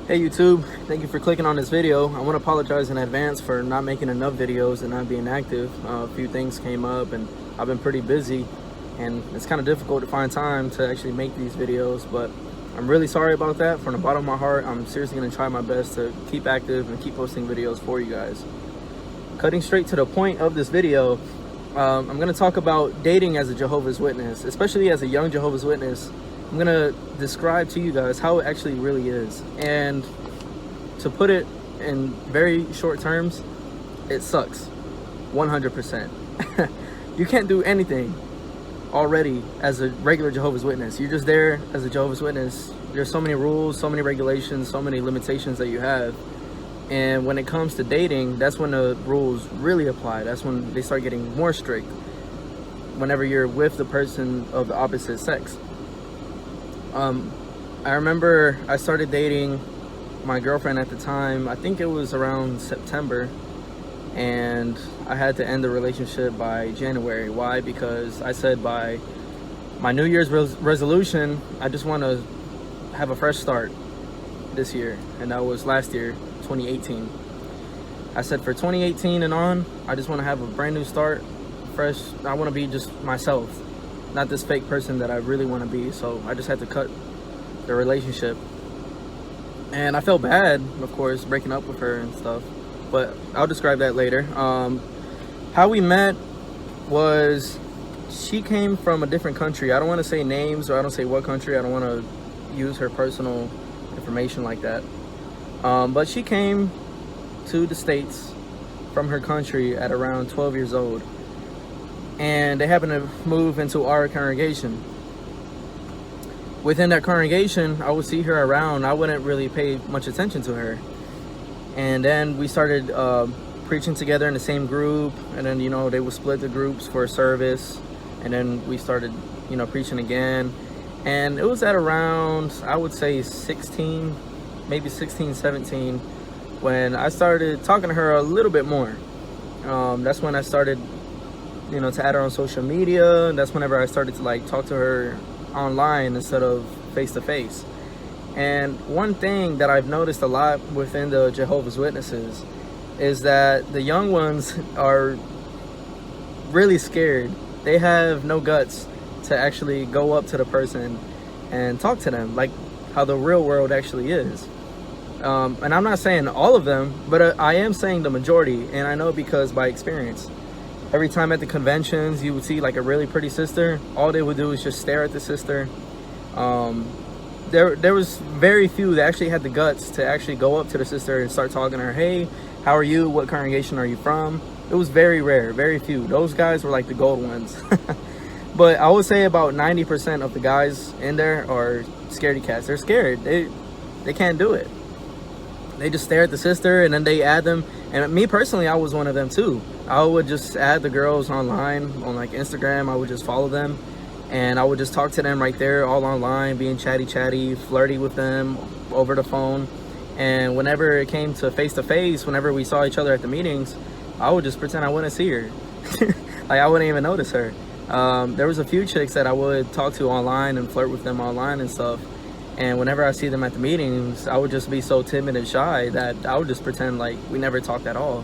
Hey YouTube, thank you for clicking on this video. I want to apologize in advance for not making enough videos and not being active. A few things came up and I've been pretty busy and it's kind of difficult to find time to actually make these videos, but I'm really sorry about that. From the bottom of my heart, I'm seriously going to try my best to keep active and keep posting videos for you guys. Cutting straight to the point of this video, I'm going to talk about dating as a Jehovah's Witness, especially as a young Jehovah's Witness. I'm gonna describe to you guys how it actually really is, and to put it in very short terms, it sucks 100%. You can't do anything already as a regular Jehovah's Witness. You're just there as a Jehovah's Witness. There's so many rules, so many regulations, so many limitations that you have, and when it comes to dating, that's when the rules really apply. That's when they start getting more strict, whenever you're with the person of the opposite sex. I remember I started dating my girlfriend at the time. I think it was around September, and I had to end the relationship by January. Why? Because I said by my New Year's resolution, I just want to have a fresh start this year, and that was last year, 2018. I said for 2018 and on, I just want to have a brand new start, fresh. I want to be just myself, not this fake person that I really want to be. So I just had to cut the relationship, and I felt bad, of course, breaking up with her and stuff, but I'll describe that later. How we met was, she came from a different country. I don't want to say names, or I don't say what country. I don't want to use her personal information like that, but she came to the States from her country at around 12 years old, and they happened to move into our congregation. Within that congregation, I would see her around. I wouldn't really pay much attention to her. And then we started preaching together in the same group, and then, you know, they would split the groups for a service, and then we started, you know, preaching again. And it was at around, I would say 16, maybe 16, 17, when I started talking to her a little bit more. That's when I started, you know, to add her on social media, and that's whenever I started to like talk to her online instead of face to face. And one thing that I've noticed a lot within the Jehovah's Witnesses is that the young ones are really scared. They have no guts to actually go up to the person and talk to them like how the real world actually is. And I'm not saying all of them, but I am saying the majority, and I know because by experience. Every time at the conventions, you would see like a really pretty sister. All they would do is just stare at the sister. There was very few that actually had the guts to actually go up to the sister and start talking to her. Hey, how are you? What congregation are you from? It was very rare, very few. Those guys were like the gold ones. But I would say about 90% of the guys in there are scaredy cats. They're scared. They can't do it. They just stare at the sister, and then they add them. And me personally, I was one of them too. I would just add the girls online on like Instagram. I would just follow them, and I would just talk to them right there, all online, being chatty, flirty with them over the phone. And whenever it came to face, whenever we saw each other at the meetings, I would just pretend I wouldn't see her. Like I wouldn't even notice her. There was a few chicks that I would talk to online and flirt with them online and stuff. And whenever I see them at the meetings, I would just be so timid and shy that I would just pretend like we never talked at all.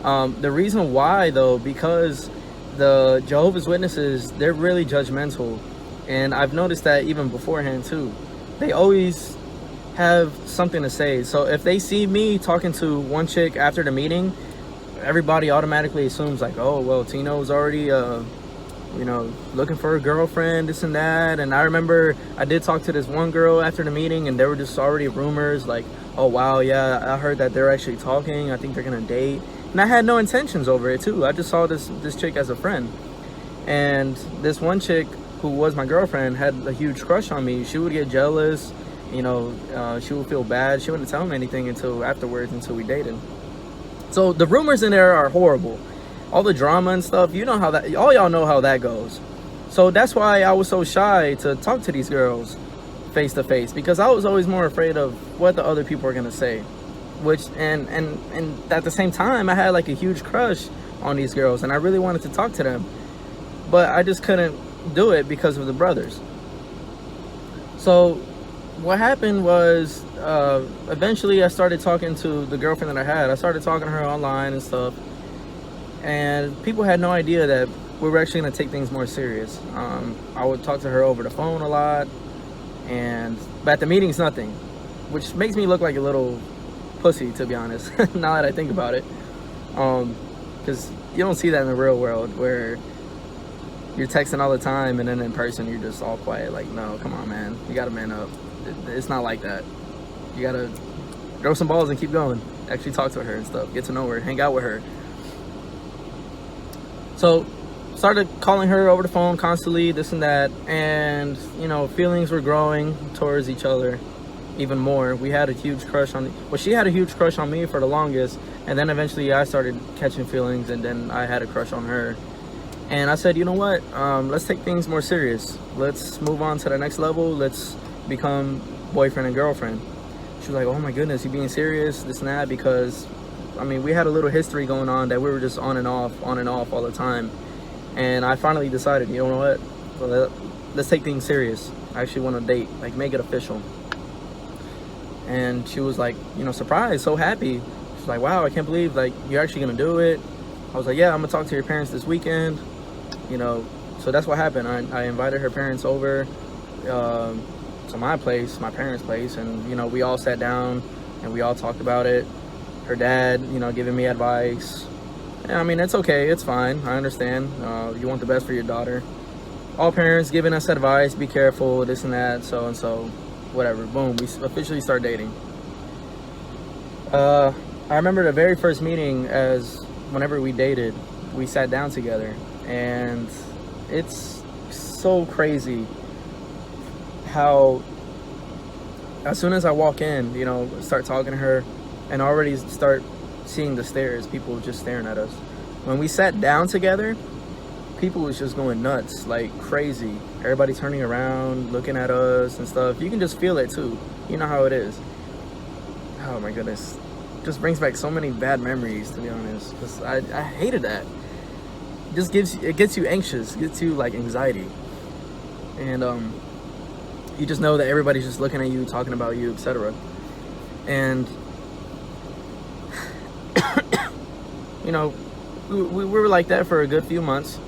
The reason why, though, because the Jehovah's Witnesses, they're really judgmental. And I've noticed that even beforehand, too. They always have something to say. So if they see me talking to one chick after the meeting, everybody automatically assumes like, oh, well, Tino's already you know, looking for a girlfriend, this and that. And I remember I did talk to this one girl after the meeting, and there were just already rumors like, oh wow, yeah, I heard that they're actually talking, I think they're gonna date. And I had no intentions over it too. I just saw this chick as a friend. And this one chick who was my girlfriend had a huge crush on me. She would get jealous, you know, she would feel bad. She wouldn't tell me anything until afterwards, until we dated. So the rumors in there are horrible. All the drama and stuff, you know how that, all y'all know how that goes. So that's why I was so shy to talk to these girls face to face, because I was always more afraid of what the other people are gonna say. Which, and at the same time, I had like a huge crush on these girls, and I really wanted to talk to them, but I just couldn't do it because of the brothers. So what happened was, eventually I started talking to the girlfriend that I had. I started talking to her online and stuff, and people had no idea that we were actually going to take things more serious. I would talk to her over the phone a lot, but at the meetings, nothing, which makes me look like a little pussy, to be honest. Now that I think about it, because you don't see that in the real world, where you're texting all the time and then in person you're just all quiet. Like, no, come on, man, you gotta man up. It's not like that. You gotta throw some balls and keep going. Actually talk to her and stuff, get to know her, hang out with her. So started calling her over the phone constantly, this and that, and feelings were growing towards each other even more. We had a huge crush on, she had a huge crush on me for the longest, and then eventually I started catching feelings, and then I had a crush on her. And I said, you know what, let's take things more serious. Let's move on to the next level. Let's become boyfriend and girlfriend. She was like, oh my goodness, you being serious, this and that, because we had a little history going on that we were just on and off all the time. And I finally decided, you know what, well, let's take things serious. I actually want to date, like make it official. And she was like, surprised, so happy. She's like, wow, I can't believe like you're actually gonna do it. I was like, yeah, I'm gonna talk to your parents this weekend. So that's what happened. I invited her parents over to my parents' place, and we all sat down and we all talked about it. Her dad, giving me advice. It's okay, it's fine, I understand. You want the best for your daughter. All parents giving us advice, be careful, this and that, so and so, whatever. Boom, we officially start dating. I remember the very first meeting, whenever we dated, we sat down together, and it's so crazy how as soon as I walk in, start talking to her, and already start seeing the stares, people just staring at us. When we sat down together, people was just going nuts, like crazy. Everybody turning around, looking at us and stuff. You can just feel it too. You know how it is. Oh my goodness. Just brings back so many bad memories, to be honest. I hated that. It gets you anxious, gets you like anxiety. And you just know that everybody's just looking at you, talking about you, etc. And we were like that for a good few months.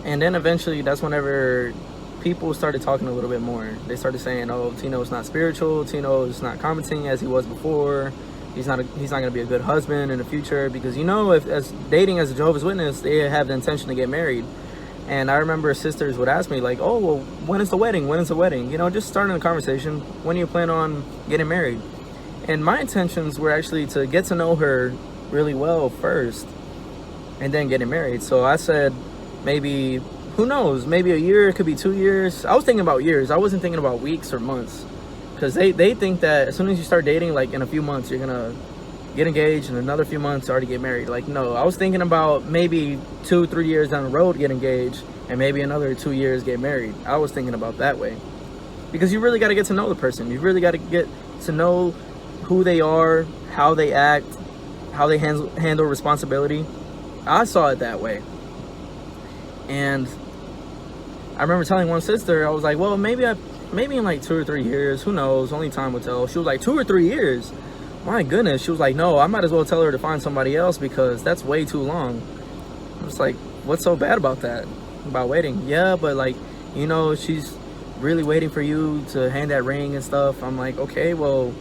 And then eventually, that's whenever people started talking a little bit more. They started saying, oh, Tino's not spiritual, Tino's not commenting as he was before, he's not going to be a good husband in the future, because if as dating as a Jehovah's Witness, they have the intention to get married. And I remember sisters would ask me like, oh, well, when is the wedding, just starting a conversation, when do you plan on getting married? And my intentions were actually to get to know her really well first, and then getting married. So I said, maybe, who knows, maybe a year, it could be 2 years. I was thinking about years. I wasn't thinking about weeks or months, because they think that as soon as you start dating, like in a few months, you're gonna get engaged, and another few months already get married. Like, no, I was thinking about maybe 2-3 years down the road get engaged, and maybe another 2 years get married. I was thinking about that way, because you really got to get to know the person. You really got to get to know who they are, how they act, how they handle responsibility. I saw it that way. And I remember telling one sister, I was like, well, maybe in like 2 or 3 years, who knows, only time will tell. She was like, 2 or 3 years? My goodness. She was like, no, I might as well tell her to find somebody else, because that's way too long. I was like, what's so bad about that, about waiting? Yeah, but like, she's really waiting for you to hand that ring and stuff. I'm like, okay, well,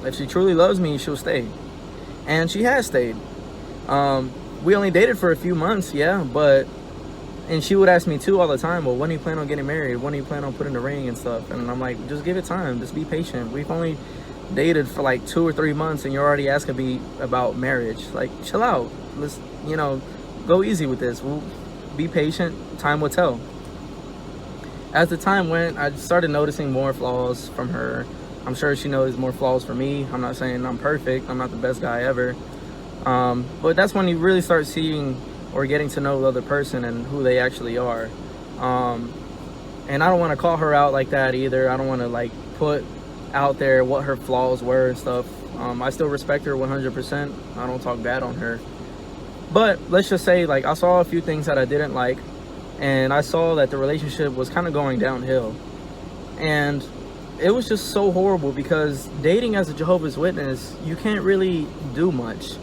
if she truly loves me, she'll stay. And she has stayed. We only dated for a few months, yeah, and she would ask me too all the time, well, when do you plan on getting married? When do you plan on putting the ring and stuff? And I'm like, just give it time, just be patient. We've only dated for like 2 or 3 months, and you're already asking me about marriage. Like, chill out. Let's, go easy with this. We'll be patient, time will tell. As the time went, I started noticing more flaws from her. I'm sure she knows more flaws for me. I'm not saying I'm perfect, I'm not the best guy ever. But that's when you really start seeing or getting to know the other person and who they actually are. And I don't want to call her out like that either. I don't want to like put out there what her flaws were and stuff. I still respect her 100%. I don't talk bad on her. But let's just say, like, I saw a few things that I didn't like, and I saw that the relationship was kind of going downhill. And it was just so horrible, because dating as a Jehovah's Witness, you can't really do much.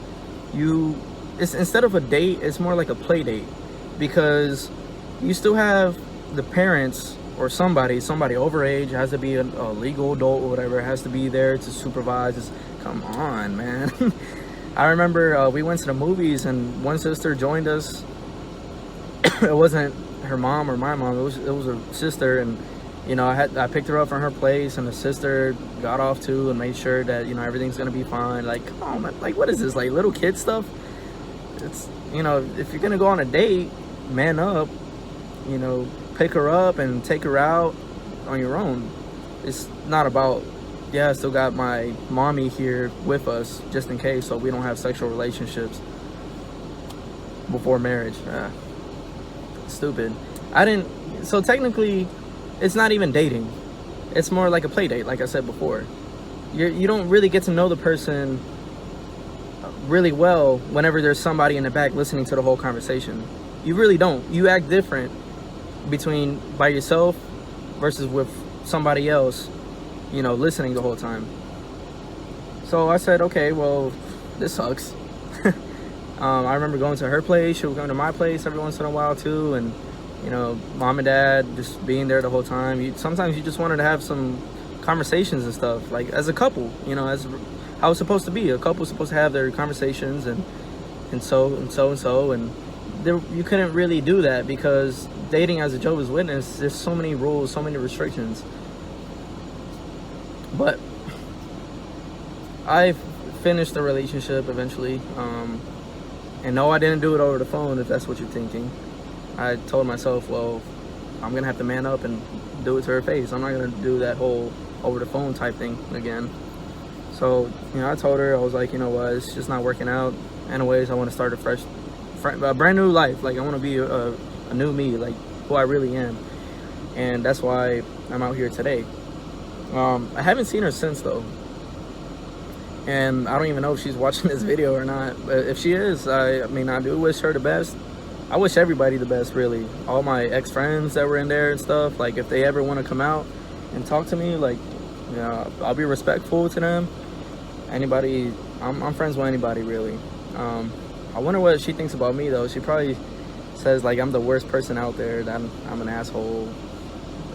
It's instead of a date, it's more like a play date, because you still have the parents or somebody over age, has to be a legal adult or whatever, has to be there to supervise. Come on, man. I remember we went to the movies and one sister joined us. It wasn't her mom or my mom, it was a sister, and you know, I picked her up from her place, and the sister got off too and made sure that, you know, everything's gonna be fine. Like, come on, man. Like, what is this, like little kid stuff? It's, you know, if you're gonna go on a date, man up, you know, pick her up and take her out on your own. It's not about, yeah, I still got my mommy here with us just in case, so we don't have sexual relationships before marriage. Stupid. So technically, it's not even dating. It's more like a play date, like I said before. You don't really get to know the person really well whenever there's somebody in the back listening to the whole conversation. You really don't. You act different by yourself versus with somebody else, you know, listening the whole time. So I said, okay, well, this sucks. I remember going to her place. She would come to my place every once in a while too, and you know, mom and dad just being there the whole time. Sometimes you just wanted to have some conversations and stuff, like as a couple, you know, as how it's supposed to be. A couple's supposed to have their conversations and you couldn't really do that, because dating as a Jehovah's Witness, there's so many rules, so many restrictions. But I finished the relationship eventually, and no, I didn't do it over the phone, if that's what you're thinking. I told myself, well, I'm gonna have to man up and do it to her face. I'm not gonna do that whole over the phone type thing again. So, you know, I told her, I was like, you know what, it's just not working out. Anyways, I want to start a brand new life. Like, I want to be a new me, like who I really am. And that's why I'm out here today. I haven't seen her since though, and I don't even know if she's watching this video or not. But if she is, I mean, I do wish her the best. I wish everybody the best, really. All my ex-friends that were in there and stuff, like if they ever want to come out and talk to me, like, you know, I'll be respectful to them. Anybody, I'm friends with anybody, really. I wonder what she thinks about me though. She probably says like I'm the worst person out there, that I'm an asshole,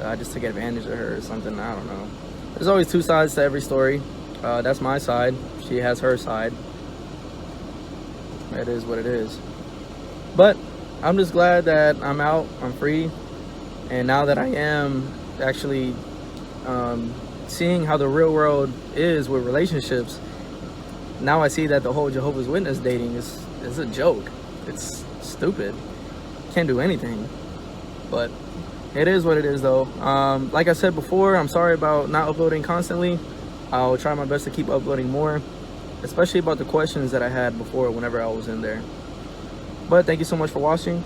I just took advantage of her or something. I don't know. There's always two sides to every story. That's my side, she has her side. It is what it is. But I'm just glad that I'm out, I'm free, and now that I am actually seeing how the real world is with relationships, now I see that the whole Jehovah's Witness dating is a joke. It's stupid. Can't do anything. But it is what it is though. Like I said before, I'm sorry about not uploading constantly. I'll try my best to keep uploading more, especially about the questions that I had before whenever I was in there. But thank you so much for watching.